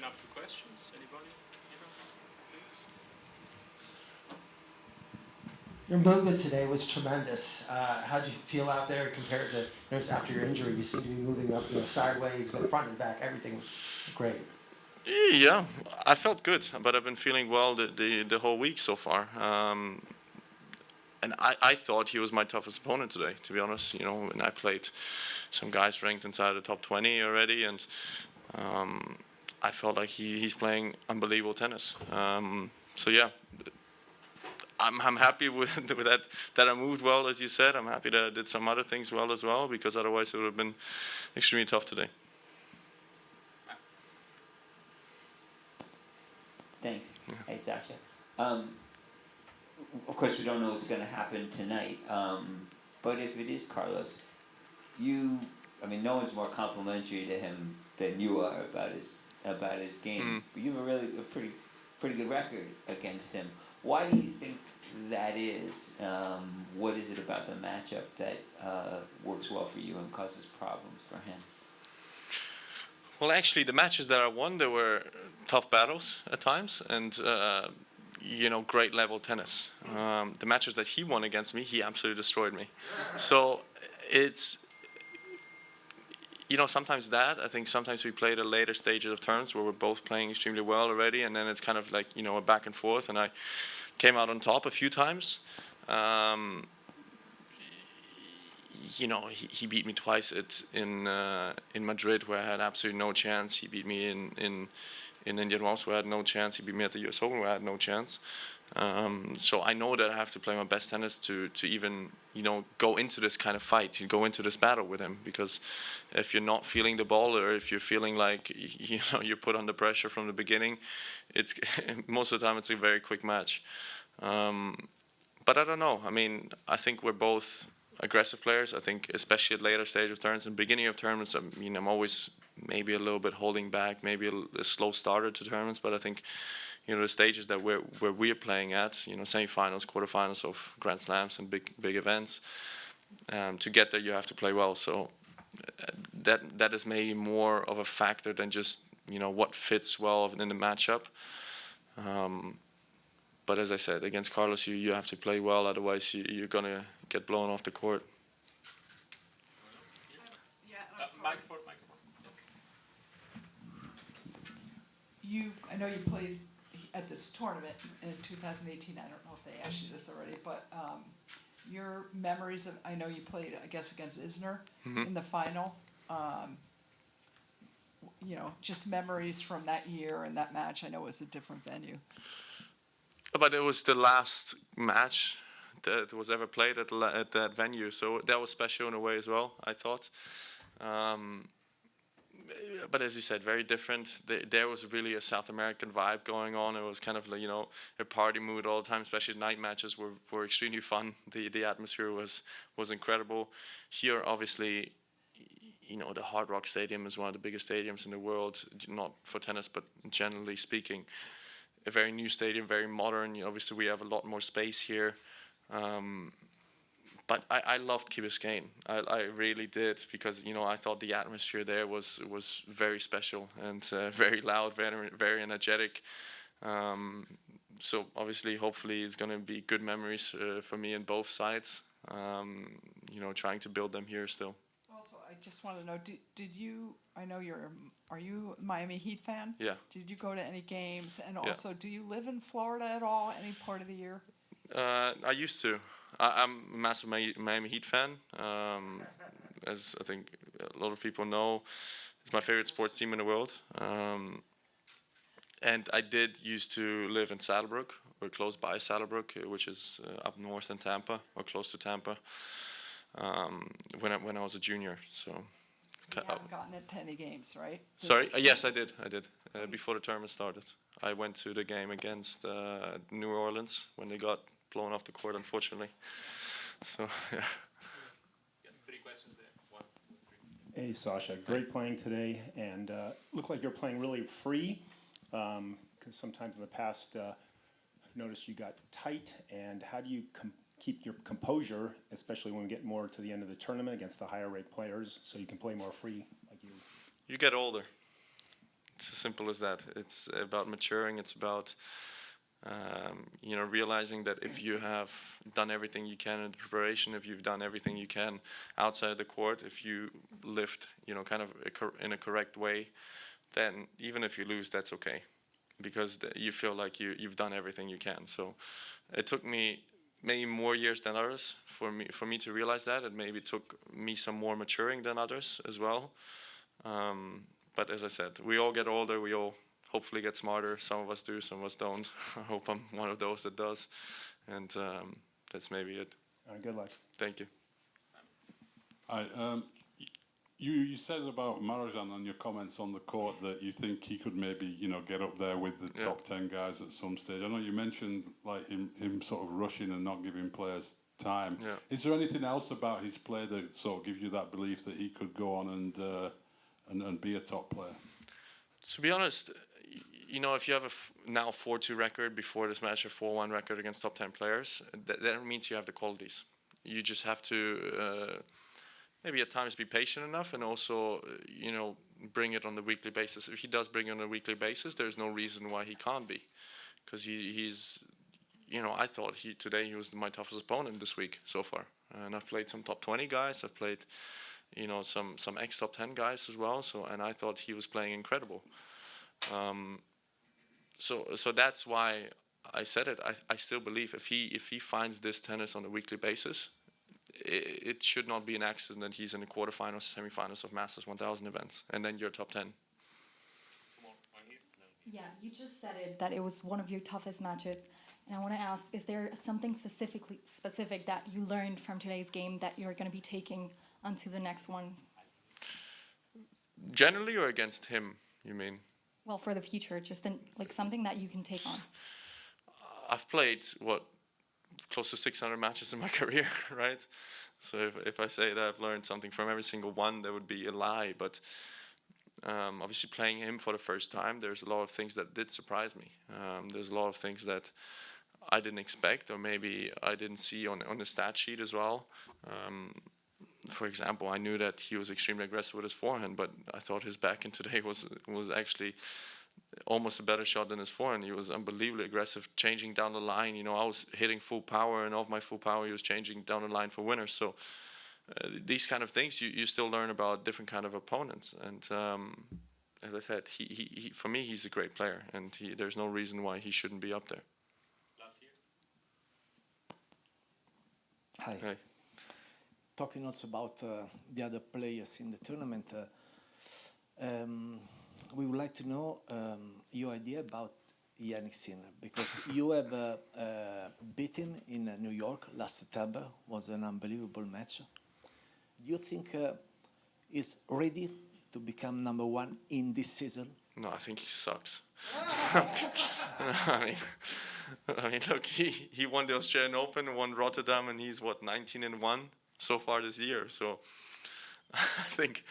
open up to questions. Anybody? Please. Your movement today was tremendous. How did you feel out there compared to after your injury? You seem to be moving up, sideways, but front and back, everything was great. Yeah, I felt good, but I've been feeling well the whole week so far. And I thought he was my toughest opponent today, to be honest. And I played some guys ranked inside the top 20 already, and I felt like he's playing unbelievable tennis. So yeah, I'm happy with that I moved well, as you said. I'm happy that I did some other things well as well, because otherwise it would have been extremely tough today. Thanks. Yeah. Hey, Sasha. Of course, we don't know what's going to happen tonight, but if it is Carlos, no one's more complimentary to him than you are about his game. But you have a pretty good record against him. Why do you think that is? What is it about the matchup that works well for you and causes problems for him? Well, actually, the matches that I won, there were tough battles at times, and great level tennis. The matches that he won against me, he absolutely destroyed me. So it's, sometimes I think sometimes we play the later stages of turns where we're both playing extremely well already, and then it's kind of like, a back and forth, and I came out on top a few times. He beat me twice in Madrid, where I had absolutely no chance. He beat me in Indian Wells, where I had no chance. He beat me at the US Open, where I had no chance. So I know that I have to play my best tennis to even go into this kind of fight, to go into this battle with him. Because if you're not feeling the ball, or if you're feeling like you're put under pressure from the beginning, it's most of the time it's a very quick match. But I don't know. I think we're both aggressive players. I think especially at later stage of turns and beginning of tournaments, I'm always maybe a little bit holding back, maybe a slow starter to tournaments. But I think the stages that we're playing at, semifinals, quarterfinals of Grand Slams and big events, to get there you have to play well. So that is maybe more of a factor than just what fits well in the matchup. But as I said, against Carlos, you have to play well, otherwise you're gonna get blown off the court. Microphone. I know you played at this tournament in 2018. I don't know if they asked you this already, but your memories of, I know you played, I guess, against Isner in the final. Just memories from that year and that match. I know it was a different venue. But it was the last match that was ever played at that venue, so that was special in a way as well, I thought. But as you said, very different. There was really a South American vibe going on. It was kind of like, a party mood all the time, especially night matches were extremely fun. The atmosphere was incredible. Here, obviously, the Hard Rock Stadium is one of the biggest stadiums in the world, not for tennis, but generally speaking. A very new stadium, very modern. Obviously, we have a lot more space here. But I loved Key Biscayne. I really did, because I thought the atmosphere there was very special and very loud, very energetic. So obviously, hopefully, it's going to be good memories for me on both sides. Trying to build them here still. Also, I just want to know, did you? I know are you a Miami Heat fan? Yeah. Did you go to any games? And also, do you live in Florida at all? Any part of the year? I used to. I'm a massive Miami Heat fan. As I think a lot of people know, it's my favorite sports team in the world. And I did used to live in Saddlebrook, or close by Saddlebrook, which is up north in Tampa, or close to Tampa, when I was a junior. So. You haven't gotten to any games, right? Sorry? Yes, I did. Before the tournament started. I went to the game against New Orleans when they got blown off the court, unfortunately. So, yeah. Three questions there. 1, 2, 3. Hey, Sasha. Great playing today, and looked like you're playing really free, because sometimes in the past I've noticed you got tight. And how do you keep your composure, especially when we get more to the end of the tournament against the higher rate players, so you can play more free like you? You get older. It's as simple as that. It's about maturing. It's about realizing that if you have done everything you can in the preparation, if you've done everything you can outside the court, if you lift, kind of in a correct way, then even if you lose, that's okay, because you feel like you've done everything you can. So it took me maybe more years than others for me to realize that. It maybe took me some more maturing than others as well. But as I said, we all get older. We all hopefully get smarter. Some of us do, some of us don't. I hope I'm one of those that does. And that's maybe it. Good luck. Thank you. Hi. You said about Marozsan on your comments on the court that you think he could maybe, get up there with the top 10 guys at some stage. I know you mentioned like him sort of rushing and not giving players time. Yeah. Is there anything else about his play that sort of gives you that belief that he could go on and be a top player? To be honest, if you have a now 4-2 record, before this match a 4-1 record against top 10 players, that means you have the qualities. You just have to maybe at times be patient enough, and also bring it on the weekly basis. If he does bring it on a weekly basis, there's no reason why he can't be, because he's I thought today he was my toughest opponent this week so far, and I've played some top 20 guys. I've played some ex top 10 guys as well. So, and I thought he was playing incredible. So that's why I said it. I still believe if he finds this tennis on a weekly basis, it should not be an accident that he's in the quarterfinals, semifinals of Masters 1000 events, and then you're top 10. Yeah, you just said it, that it was one of your toughest matches. And I want to ask, is there something specific that you learned from today's game that you're going to be taking onto the next ones? Generally, or against him, you mean? Well, for the future, just like something that you can take on. I've played, close to 600 matches in my career, right? So if I say that I've learned something from every single one, that would be a lie. But obviously playing him for the first time, there's a lot of things that did surprise me. There's a lot of things that I didn't expect, or maybe I didn't see on the stat sheet as well. For example, I knew that he was extremely aggressive with his forehand, but I thought his backhand today was actually almost a better shot than his forehand. He was unbelievably aggressive, changing down the line. I was hitting full power, and off my full power, he was changing down the line for winners. So these kind of things, you still learn about different kind of opponents. And as I said, he for me, he's a great player, and there's no reason why he shouldn't be up there. Last year. Hi. Hey. Talking also about the other players in the tournament, we would like to know your idea about Jannik Sinner, because you have beaten in New York last September. Was an unbelievable match. Do you think he's ready to become #1 in this season? No, I think he sucks. I mean, look, he won the Australian Open, won Rotterdam, and he's 19-1 so far this year. So I think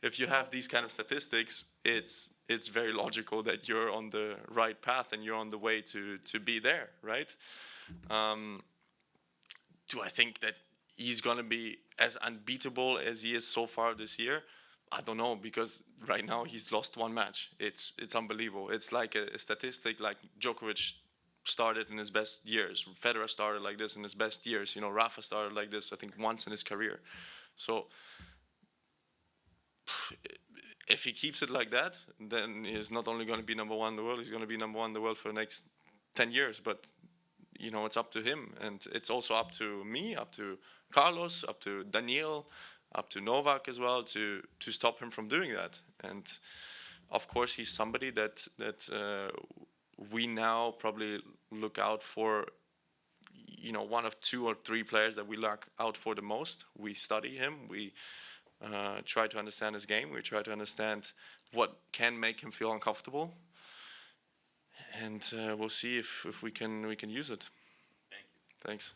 if you have these kind of statistics, it's very logical that you're on the right path and you're on the way to be there, right? Do I think that he's gonna be as unbeatable as he is so far this year? I don't know, because right now he's lost one match. It's unbelievable. It's like a statistic, like Djokovic started in his best years. Federer started like this in his best years. Rafa started like this, I think, once in his career. So if he keeps it like that, then he's not only going to be #1 in the world, he's going to be #1 in the world for the next 10 years. But, it's up to him. And it's also up to me, up to Carlos, up to Daniil, up to Novak as well, to stop him from doing that. And of course, he's somebody that we now probably look out for, one of 2 or 3 players that we look out for the most. We study him. We try to understand his game. We try to understand what can make him feel uncomfortable. And we'll see if we can use it. Thank you. Thanks.